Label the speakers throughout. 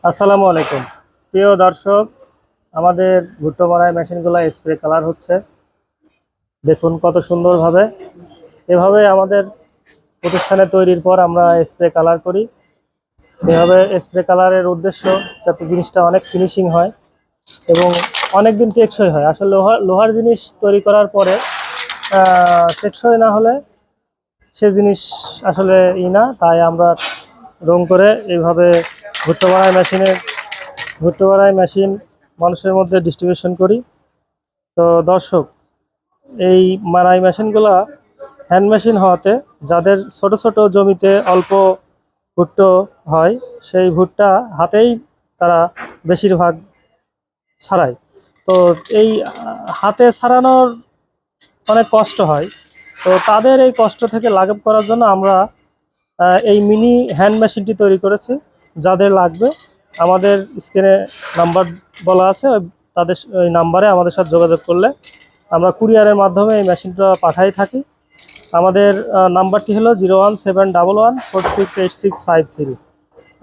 Speaker 1: আসসালামু আলাইকুম প্রিয় দর্শক। আমাদের ভুট্টো মারাই মেশিনগুলো স্প্রে কালার হচ্ছে, দেখুন কত সুন্দরভাবে। এভাবে আমাদের প্রতিষ্ঠানে তৈরির পর আমরা স্প্রে কালার করি। এভাবে স্প্রে কালারের উদ্দেশ্য যাতে জিনিসটা অনেক ফিনিশিং হয় এবং অনেক দিন টেকসই হয়। আসলে লোহার জিনিস তৈরি করার পরে টেকসই না হলে সে জিনিস আসলে না, তাই আমরা রং করে এইভাবে ভুট্টো মারাই মেশিন মানুষের মধ্যে ডিস্ট্রিবিউশন করি। তো দর্শক, এই মারাই মেশিনগুলা হ্যান্ড মেশিন হওয়াতে যাদের ছোট ছোট জমিতে অল্প ভুট্টো হয়, সেই ভুট্টা হাতেই তারা বেশিরভাগ ছাড়ায়। তো এই হাতে ছাড়ানোর অনেক কষ্ট হয়। তো তাদের এই কষ্ট থেকে লাঘব করার জন্য আমরা এই মিনি হ্যান্ড মেশিনটি তৈরি করেছি। যাদের লাগবে আমাদের স্ক্রিনে নাম্বার বলা আছে, তাদের ওই নাম্বারে আমাদের সাথে যোগাযোগ করলে আমরা কুরিয়ারের মাধ্যমে এই মেশিনটা পাঠাই থাকি। আমাদের নাম্বারটি হলো 01711468653।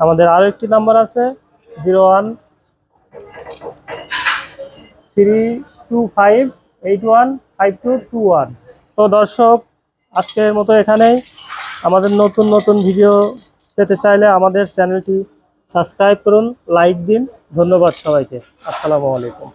Speaker 1: আমাদের আরও একটি নাম্বার আছে 01325815221। তো দর্শক, আজকের মতো এখানেই। আমাদের নতুন নতুন ভিডিও পেতে চাইলে আমাদের চ্যানেলটি সাবস্ক্রাইব করুন, লাইক দিন। ধন্যবাদ সবাইকে। আসসালামু আলাইকুম।